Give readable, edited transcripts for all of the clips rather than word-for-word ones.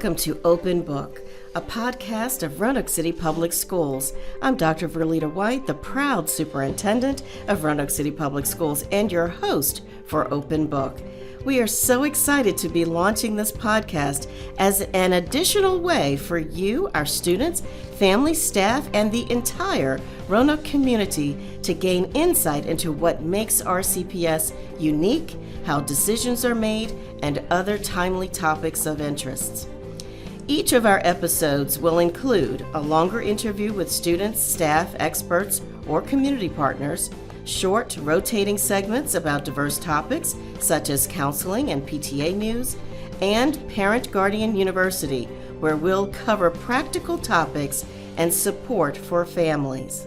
Welcome to Open Book, a podcast of Roanoke City Public Schools. I'm Dr. Verlita White, the proud superintendent of Roanoke City Public Schools and your host for Open Book. We are so excited to be launching this podcast as an additional way for you, our students, family, staff, and the entire Roanoke community to gain insight into what makes RCPS unique, how decisions are made, and other timely topics of interest. Each of our episodes will include a longer interview with students, staff, experts, or community partners, short rotating segments about diverse topics such as counseling and PTA news, and Parent Guardian University, where we'll cover practical topics and support for families.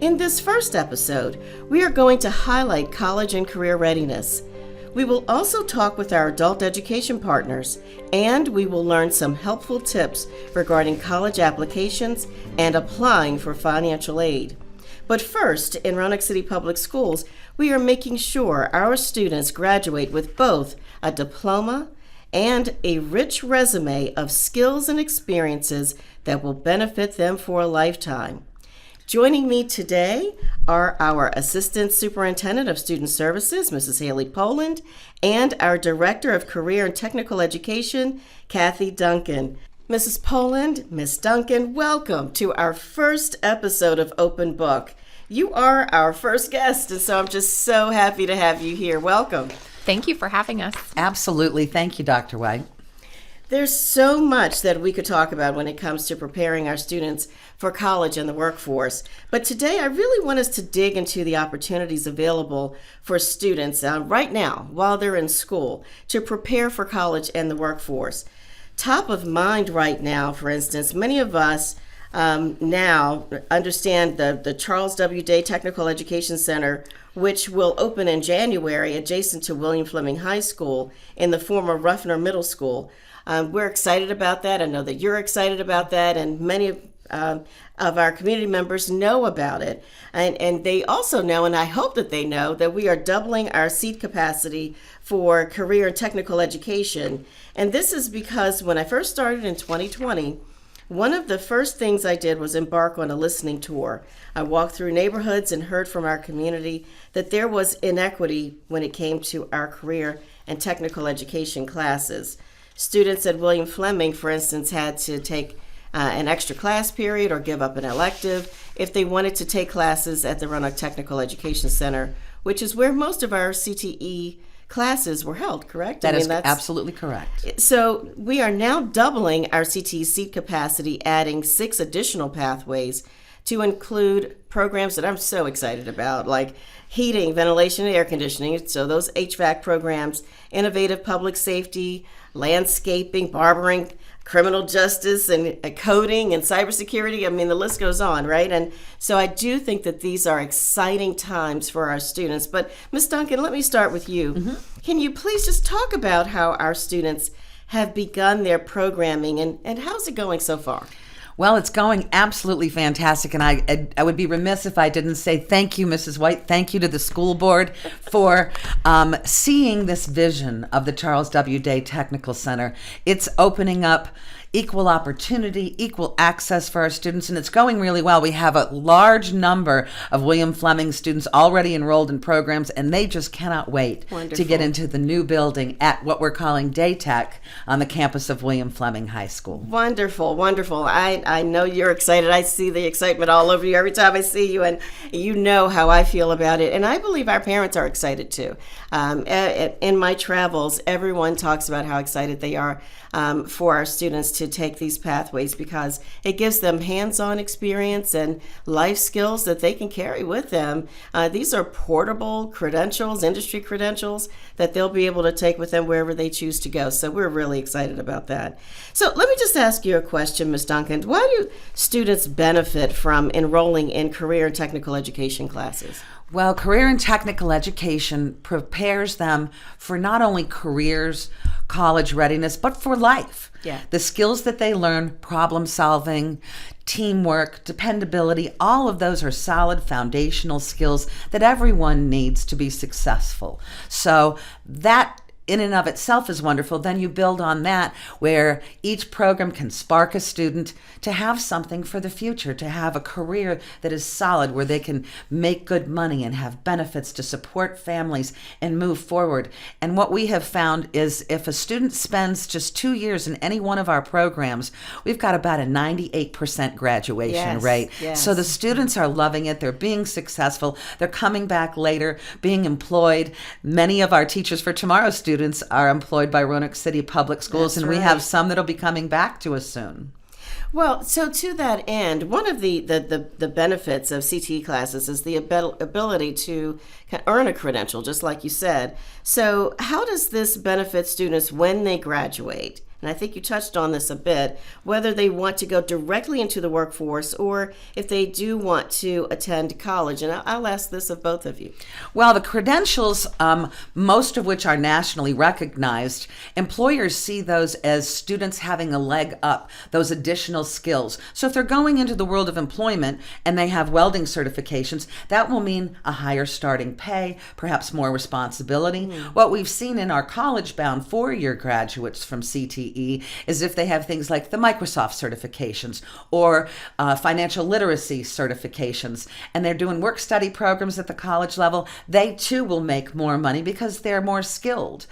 In this first episode, we are going to highlight college and career readiness. We will also talk with our adult education partners, and we will learn some helpful tips regarding college applications and applying for financial aid. But first, in Roanoke City Public Schools, we are making sure our students graduate with both a diploma and a rich resume of skills and experiences that will benefit them for a lifetime. Joining me today are our Assistant Superintendent of Student Services, Mrs. Hayley Poland, and our Director of Career and Technical Education, Kathy Duncan. Mrs. Poland, Ms. Duncan, welcome to our first episode of Open Book. You are our first guest, and so I'm just so happy to have you here. Welcome. Thank you for having us. Absolutely. Thank you, Dr. White. There's so much that we could talk about when it comes to preparing our students for college and the workforce. But today, I really want us to dig into the opportunities available for students right now while they're in school to prepare for college and the workforce. Top of mind right now, for instance, many of us now understand the Charles W. Day Technical Education Center, which will open in January adjacent to William Fleming High School in the former Ruffner Middle School. We're excited about that. I know that you're excited about that, and many of our community members know about it. And they also know, and I hope that they know, that we are doubling our seat capacity for career and technical education. And this is because when I first started in 2020, one of the first things I did was embark on a listening tour. I walked through neighborhoods and heard from our community that there was inequity when it came to our career and technical education classes. Students at William Fleming, for instance, had to take an extra class period or give up an elective if they wanted to take classes at the Roanoke Technical Education Center, which is where most of our CTE classes were held, correct? That's absolutely correct. So we are now doubling our CTE seat capacity, adding 6 additional pathways to include programs that I'm so excited about, like heating, ventilation, and air conditioning. So those HVAC programs, innovative public safety, landscaping, barbering, criminal justice, and coding, and cybersecurity. I mean, the list goes on, right? And so I do think that these are exciting times for our students. But Ms. Duncan, let me start with you. Mm-hmm. Can you please just talk about how our students have begun their programming, and how's it going so far? Well, it's going absolutely fantastic, and I would be remiss if I didn't say thank you, Mrs. White. Thank you to the school board for seeing this vision of the Charles W. Day Technical Center. It's opening up equal opportunity, equal access for our students, and it's going really well. We have a large number of William Fleming students already enrolled in programs, and they just cannot wait to get into the new building at what we're calling Day Tech on the campus of William Fleming High School. Wonderful, wonderful. I know you're excited. I see the excitement all over you every time I see you, and you know how I feel about it. And I believe our parents are excited too. In my travels, everyone talks about how excited they are for our students to take these pathways, because it gives them hands-on experience and life skills that they can carry with them. These are portable credentials, industry credentials, that they'll be able to take with them wherever they choose to go. So we're really excited about that. So let me just ask you a question, Ms. Duncan. Why do students benefit from enrolling in career and technical education classes? Well, career and technical education prepares them for not only careers, college readiness, but for life. Yeah. The skills that they learn, problem solving, teamwork, dependability, all of those are solid foundational skills that everyone needs to be successful. So that in and of itself is wonderful. Then you build on that, where each program can spark a student to have something for the future, to have a career that is solid, where they can make good money and have benefits to support families and move forward. And what we have found is if a student spends just 2 years in any one of our programs, we've got about a 98% graduation rate. Yes. So the students are loving it. They're being successful. They're coming back later, being employed. Many of our Teachers for Tomorrow students are employed by Roanoke City Public Schools, and we have some that'll be coming back to us soon. Well, so to that end, one of the benefits of CTE classes is the ability to earn a credential, just like you said. So how does this benefit students when they graduate? And I think you touched on this a bit, whether they want to go directly into the workforce or if they do want to attend college. And I'll ask this of both of you. Well, the credentials, most of which are nationally recognized, employers see those as students having a leg up, those additional skills. So if they're going into the world of employment and they have welding certifications, that will mean a higher starting pay, perhaps more responsibility. What we've seen in our college-bound four-year graduates from CTE is if they have things like the Microsoft certifications or financial literacy certifications, and they're doing work-study programs at the college level, they too will make more money because they're more skilled.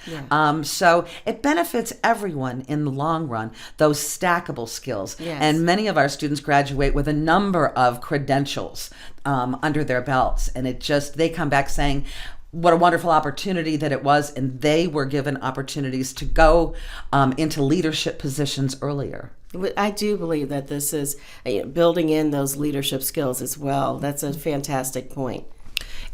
So it benefits everyone in the long run, those stackable skills. And many of our students graduate with a number of credentials under their belts, and they come back saying, what a wonderful opportunity that it was, and they were given opportunities to go into leadership positions earlier. I do believe that this is building in those leadership skills as well. That's a fantastic point.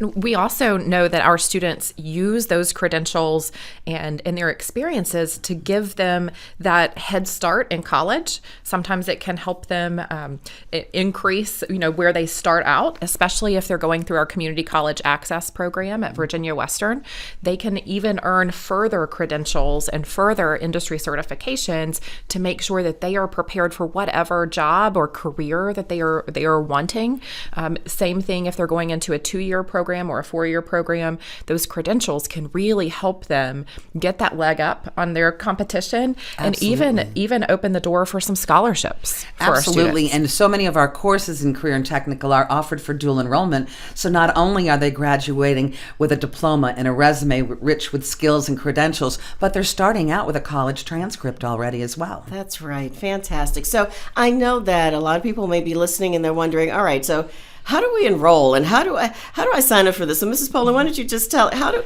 We also know that our students use those credentials and their experiences to give them that head start in college. Sometimes it can help them increase, where they start out, especially if they're going through our community college access program at Virginia Western. They can even earn further credentials and further industry certifications to make sure that they are prepared for whatever job or career that they are wanting. Same thing if they're going into a 2-year program or a 4-year program. Those credentials can really help them get that leg up on their competition. Absolutely. And even open the door for some scholarships for Absolutely. our students. And so many of our courses in career and technical are offered for dual enrollment. So not only are they graduating with a diploma and a resume rich with skills and credentials, but they're starting out with a college transcript already as well. That's right. Fantastic. So I know that a lot of people may be listening and they're wondering, all right, so how do we enroll and how do I sign up for this? So Mrs. Poland, why don't you just tell how do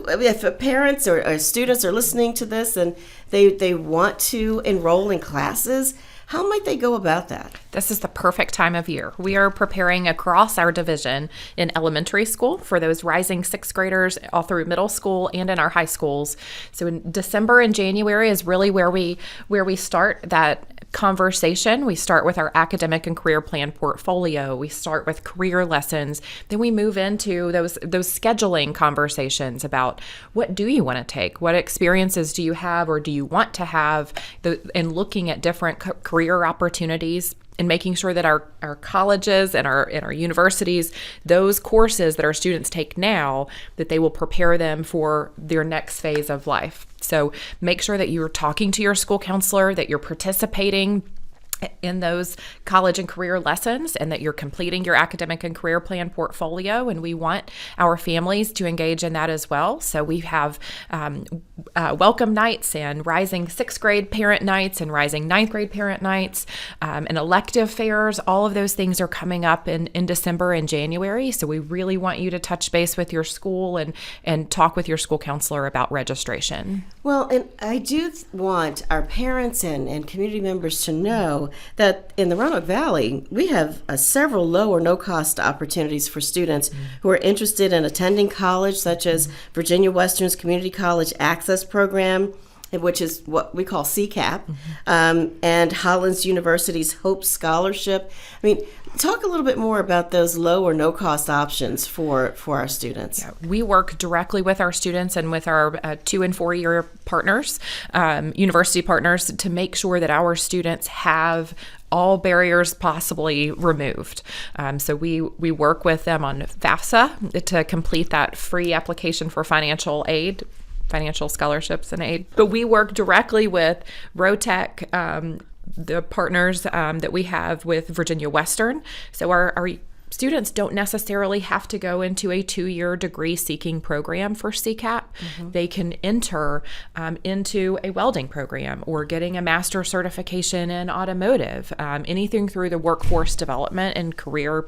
if parents or students are listening to this and they want to enroll in classes, how might they go about that? This is the perfect time of year. We are preparing across our division in elementary school for those rising 6th graders all through middle school and in our high schools. So in December and January is really where we start that conversation. We start with our academic and career plan portfolio. We start with career lessons. Then we move into those scheduling conversations about what do you want to take? What experiences do you have or do you want to have? And looking at different career opportunities and making sure that our colleges and our universities, those courses that our students take now, that they will prepare them for their next phase of life. So make sure that you're talking to your school counselor, that you're participating in those college and career lessons, and that you're completing your academic and career plan portfolio. And we want our families to engage in that as well. So we have welcome nights and rising 6th grade parent nights and rising 9th grade parent nights and elective fairs. All of those things are coming up in December and January. So we really want you to touch base with your school and talk with your school counselor about registration. Well, and I do want our parents and community members to know that in the Roanoke Valley, we have several low or no-cost opportunities for students who are interested in attending college, such as Virginia Western's Community College Access Program, which is what we call CCAP, and Hollins University's Hope Scholarship. I mean, talk a little bit more about those low or no-cost options for our students. Yeah, we work directly with our students and with our 2- and 4-year partners, university partners, to make sure that our students have all barriers possibly removed. So we work with them on FAFSA to complete that free application for financial aid financial scholarships and aid. But we work directly with RoTech, the partners that we have with Virginia Western. So our students don't necessarily have to go into a 2-year degree seeking program for CCAP. They can enter into a welding program or getting a master certification in automotive, anything through the workforce development and career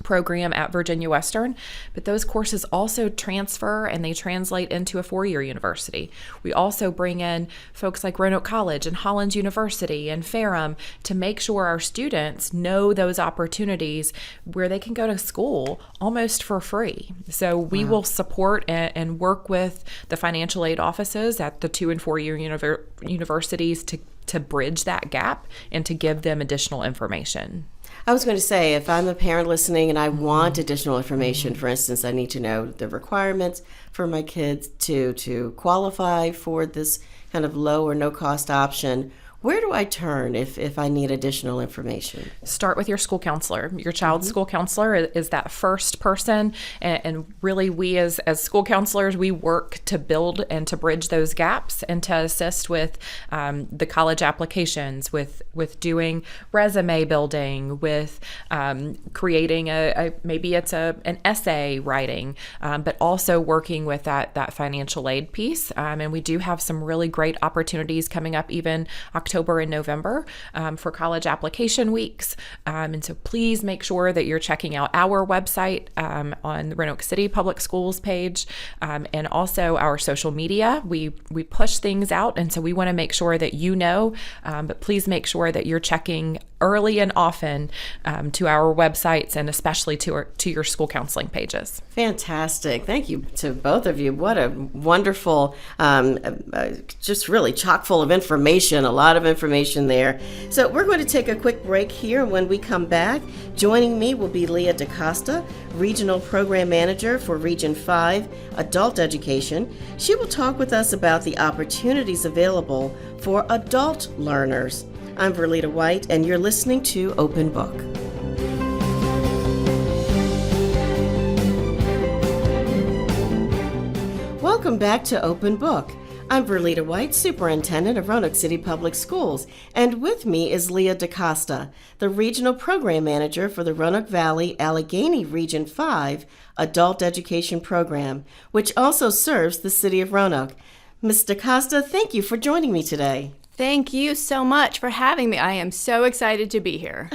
program at Virginia Western, but those courses also transfer and they translate into a 4-year university. We also bring in folks like Roanoke College and Hollins University and Ferrum to make sure our students know those opportunities where they can go to school almost for free. So we will support and work with the financial aid offices at the 2- and 4-year universities to bridge that gap and to give them additional information. I was going to say, if I'm a parent listening and I want additional information, for instance, I need to know the requirements for my kids to qualify for this kind of low or no cost option, where do I turn if I need additional information? Start with your school counselor. Your child's school counselor is that first person. And really, we as school counselors, we work to build and to bridge those gaps and to assist with the college applications, with doing resume building, with creating maybe it's an essay writing, but also working with that financial aid piece. And we do have some really great opportunities coming up even October and November for college application weeks. And so please make sure that you're checking out our website on the Roanoke City Public Schools page and also our social media. We push things out, and so we want to make sure that you know, but please make sure that you're checking early and often to our websites and especially to your school counseling pages. Fantastic. Thank you to both of you. What a wonderful, just really chock full of information, a lot of information there. So we're going to take a quick break here. When we come back, joining me will be Leah DeCosta, Regional Program Manager for Region 5 Adult Education. She will talk with us about the opportunities available for adult learners. I'm Verlita White, and you're listening to Open Book. Welcome back to Open Book. I'm Verlita White, Superintendent of Roanoke City Public Schools, and with me is Leah DeCosta, the Regional Program Manager for the Roanoke Valley Allegheny Region 5 Adult Education Program, which also serves the city of Roanoke. Ms. DeCosta, thank you for joining me today. Thank you so much for having me. I am so excited to be here.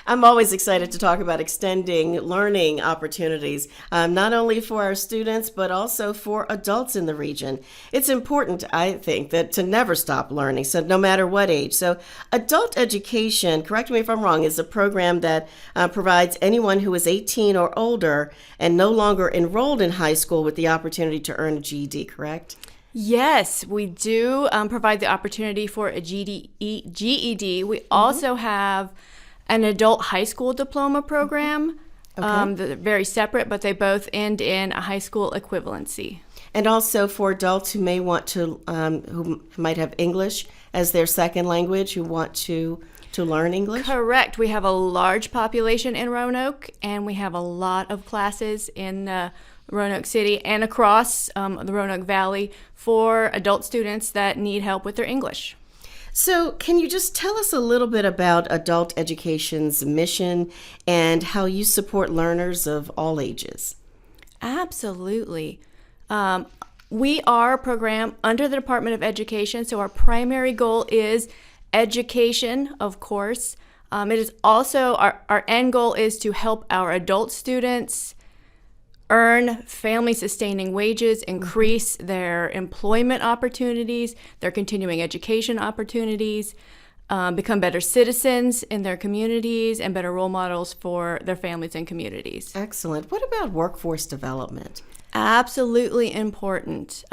I'm always excited to talk about extending learning opportunities, not only for our students, but also for adults in the region. It's important, I think, that to never stop learning, so no matter what age. So adult education, correct me if I'm wrong, is a program that provides anyone who is 18 or older and no longer enrolled in high school with the opportunity to earn a GED, correct? Yes, we do provide the opportunity for a GED. We also have an adult high school diploma program. They're very separate, but they both end in a high school equivalency. And also for adults who may want to, who might have English as their second language, who want to learn English? Correct. We have a large population in Roanoke, and we have a lot of classes in Roanoke City and across the Roanoke Valley for adult students that need help with their English. So can you just tell us a little bit about adult education's mission and how you support learners of all ages? Absolutely. We are a program under the Department of Education, so our primary goal is education, of course. It is also, our end goal is to help our adult students earn family-sustaining wages, increase their employment opportunities, their continuing education opportunities, become better citizens in their communities, and better role models for their families and communities. Excellent. What about workforce development? Absolutely important.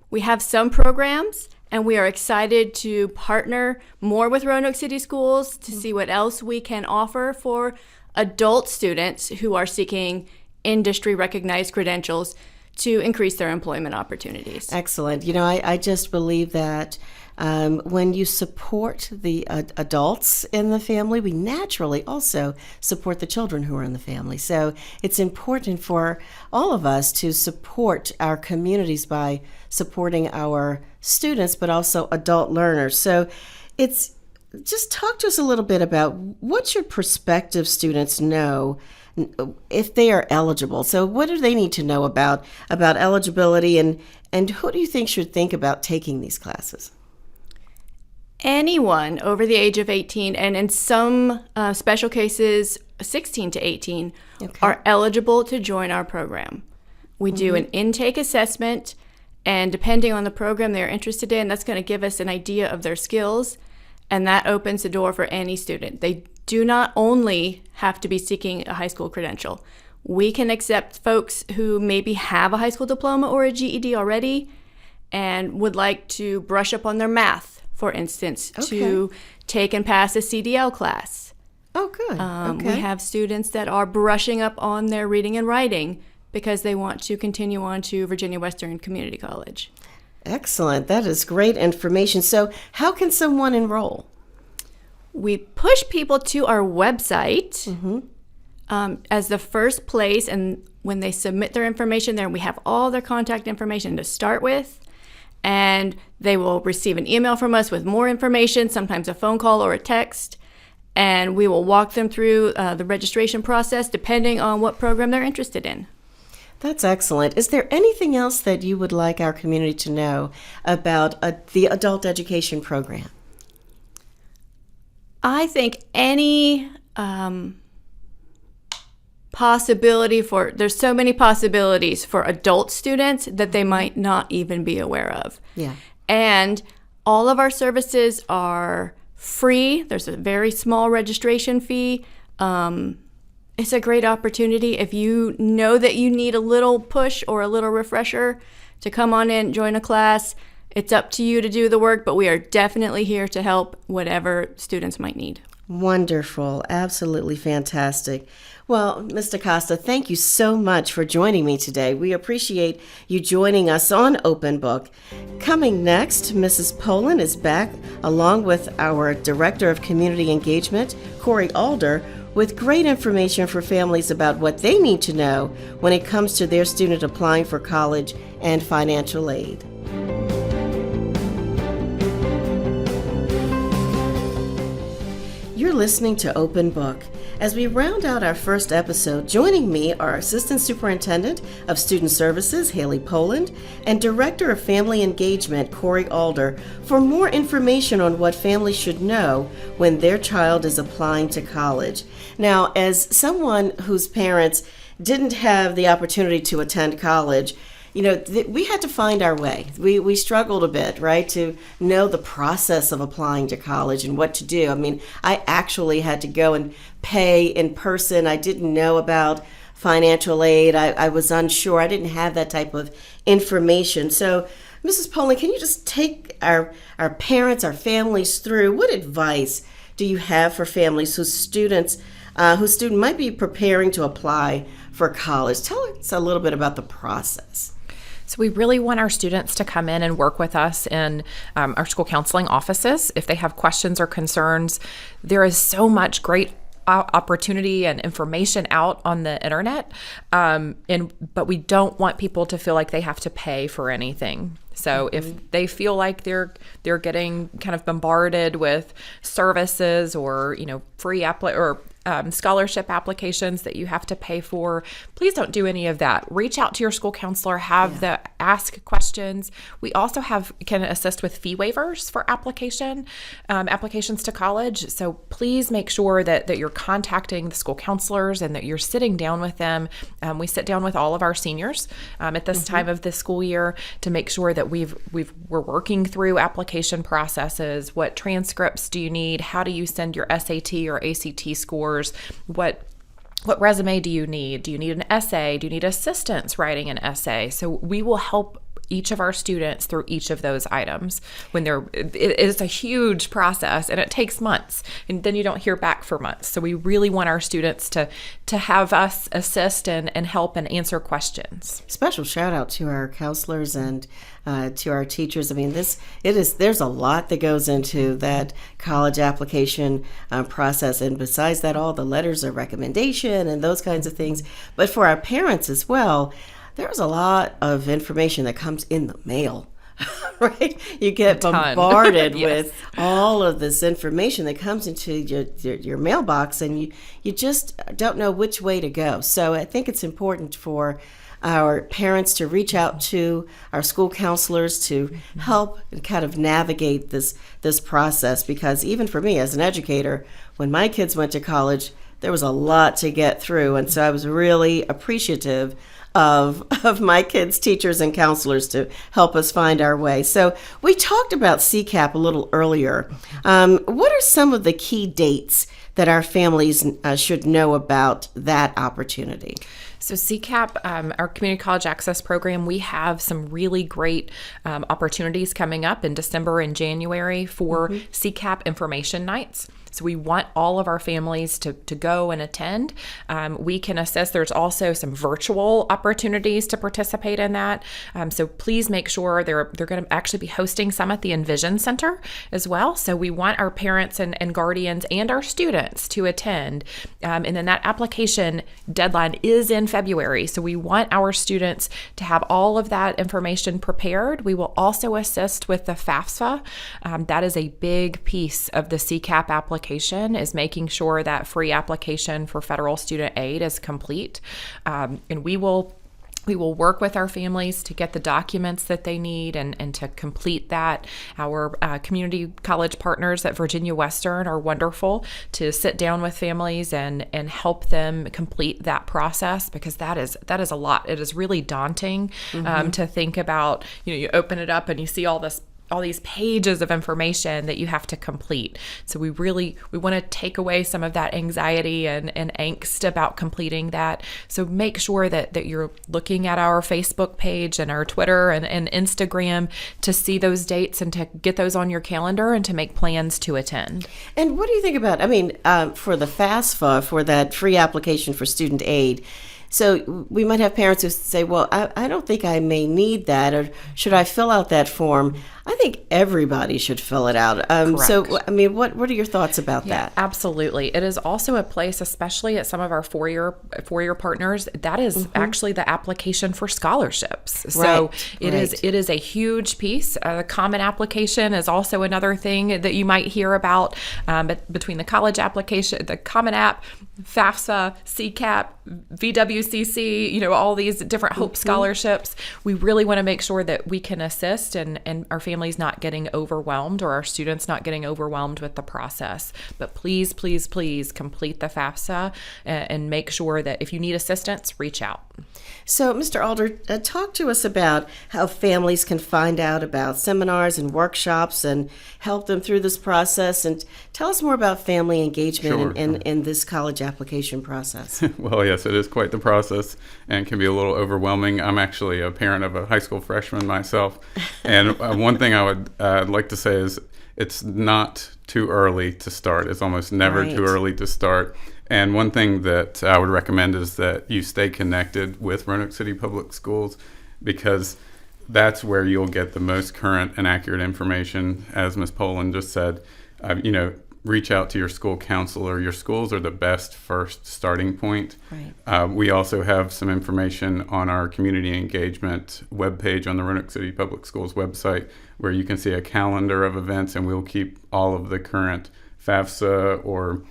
We have some programs, and we are excited to partner more with Roanoke City Schools to see what else we can offer for adult students who are seeking industry-recognized credentials to increase their employment opportunities. Excellent. You know, I just believe that When you support the adults in the family, we naturally also support the children who are in the family. So it's important for all of us to support our communities by supporting our students, but also adult learners. So just talk to us a little bit about what should prospective students know if they are eligible. So what do they need to know about eligibility, and who do you think should think about taking these classes? Anyone over the age of 18, and in some special cases 16 to 18, are eligible to join our program. We do an intake assessment, and depending on the program they're interested in, that's going to give us an idea of their skills, and that opens the door for any student. They do not only have to be seeking a high school credential. We can accept folks who maybe have a high school diploma or a GED already and would like to brush up on their math, for instance, to take and pass a CDL class. Oh, good. We have students that are brushing up on their reading and writing because they want to continue on to Virginia Western Community College. Excellent. That is great information. So how can someone enroll? We push people to our website as the first place, and when they submit their information there, we have all their contact information to start with. And they will receive an email from us with more information, sometimes a phone call or a text, and we will walk them through the registration process depending on what program they're interested in. That's excellent. Is there anything else that you would like our community to know about the adult education program? I think any there's so many possibilities for adult students that they might not even be aware of. Yeah. And all of our services are free. There's a very small registration fee. It's a great opportunity if you know that you need a little push or a little refresher to come on in, join a class. It's up to you to do the work, but we are definitely here to help whatever students might need. Wonderful. Absolutely fantastic. Well, Ms. DeCosta, thank you so much for joining me today. We appreciate you joining us on Open Book. Coming next, Mrs. Poland is back along with our Director of Community Engagement, Corey Allder, with great information for families about what they need to know when it comes to their student applying for college and financial aid. You're listening to Open Book. As we round out our first episode, joining me are Assistant Superintendent of Student Services, Hayley Poland, and Director of Family Engagement, Corey Allder, for more information on what families should know when their child is applying to college. Now, as someone whose parents didn't have the opportunity to attend college, we had to find our way. We struggled a bit, right, to know the process of applying to college and what to do. I mean, I actually had to go and pay in person. I didn't know about financial aid. I was unsure. I didn't have that type of information. So, Mrs. Poland, can you just take our parents, our families through what advice do you have for families whose student might be preparing to apply for college? Tell us a little bit about the process. So we really want our students to come in and work with us in our school counseling offices. If they have questions or concerns, there is so much great opportunity and information out on the internet, but we don't want people to feel like they have to pay for anything. So if they feel like they're getting kind of bombarded with services or free scholarship applications that you have to pay for, please don't do any of that. Reach out to your school counselor, ask questions. We also can assist with fee waivers for applications to college. So please make sure that you're contacting the school counselors and that you're sitting down with them. We sit down with all of our seniors at this time of the school year to make sure that we're working through application processes. What transcripts do you need? How do you send your SAT or ACT scores? What resume do you need? Do you need an essay? Do you need assistance writing an essay? So we will help each of our students through each of those items. It is a huge process and it takes months, and then you don't hear back for months. So we really want our students to have us assist and help and answer questions. Special shout out to our counselors and to our teachers. I mean, there's a lot that goes into that college application process, and besides that, all the letters of recommendation and those kinds of things. But for our parents as well, there's a lot of information that comes in the mail. Right? You get bombarded Yes. with all of this information that comes into your mailbox, and you just don't know which way to go. So I think it's important for our parents to reach out to our school counselors to help and kind of navigate this process, because even for me as an educator, when my kids went to college, there was a lot to get through, and so I was really appreciative of my kids' teachers and counselors to help us find our way. So we talked about CCAP a little earlier. What are some of the key dates that our families should know about that opportunity? So CCAP, our Community College Access Program, we have some really great opportunities coming up in December and January for CCAP information nights. So we want all of our families to go and attend. We can assist. There's also some virtual opportunities to participate in that. So please make sure they're going to actually be hosting some at the Envision Center as well. So we want our parents and guardians and our students to attend. And then that application deadline is in February. So we want our students to have all of that information prepared. We will also assist with the FAFSA. That is a big piece of the CCAP application, is making sure that free application for federal student aid is complete. And we will work with our families to get the documents that they need and to complete that. Our community college partners at Virginia Western are wonderful to sit down with families and help them complete that process, because that is a lot. It is really daunting to think about. You open it up and you see all these pages of information that you have to complete. So we want to take away some of that anxiety and angst about completing that. So make sure that you're looking at our Facebook page and our Twitter and Instagram to see those dates and to get those on your calendar and to make plans to attend. And what do you think about, for the FAFSA, for that free application for student aid? So we might have parents who say, well, I don't think I may need that, or should I fill out that form? I think everybody should fill it out. So, what are your thoughts about that? Absolutely. It is also a place, especially at some of our four-year partners, that is actually the application for scholarships. So it is a huge piece. The Common Application is also another thing that you might hear about. But between the college application, the Common App, FAFSA, CCAP, VWCC, all these different Hope scholarships, we really want to make sure that we can assist and our families not getting overwhelmed, or our students not getting overwhelmed with the process. But please, please, please complete the FAFSA and make sure that if you need assistance, reach out. So, Mr. Allder, talk to us about how families can find out about seminars and workshops and help them through this process, and tell us more about family engagement in this college application process. Well, yes, it is quite the process and can be a little overwhelming. I'm actually a parent of a high school freshman myself, and one thing I would like to say is it's not too early to start. It's almost never too early to start. And one thing that I would recommend is that you stay connected with Roanoke City Public Schools, because that's where you'll get the most current and accurate information. As Ms. Poland just said, reach out to your school counselor. Your schools are the best first starting point. Right. We also have some information on our community engagement webpage on the Roanoke City Public Schools website, where you can see a calendar of events, and we'll keep all of the current FAFSA or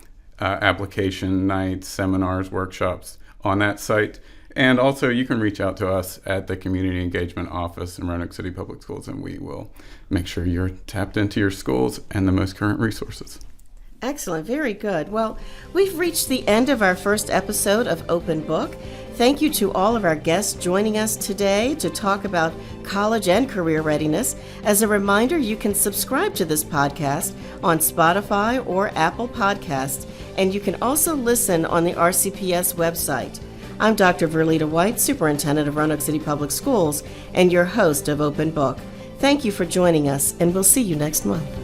application nights, seminars, workshops on that site. And also you can reach out to us at the Community Engagement Office in Roanoke City Public Schools, and we will make sure you're tapped into your schools and the most current resources. Excellent. Very good. Well, we've reached the end of our first episode of Open Book. Thank you to all of our guests joining us today to talk about college and career readiness. As a reminder, you can subscribe to this podcast on Spotify or Apple Podcasts, and you can also listen on the RCPS website. I'm Dr. Verlita White, Superintendent of Roanoke City Public Schools, and your host of Open Book. Thank you for joining us, and we'll see you next month.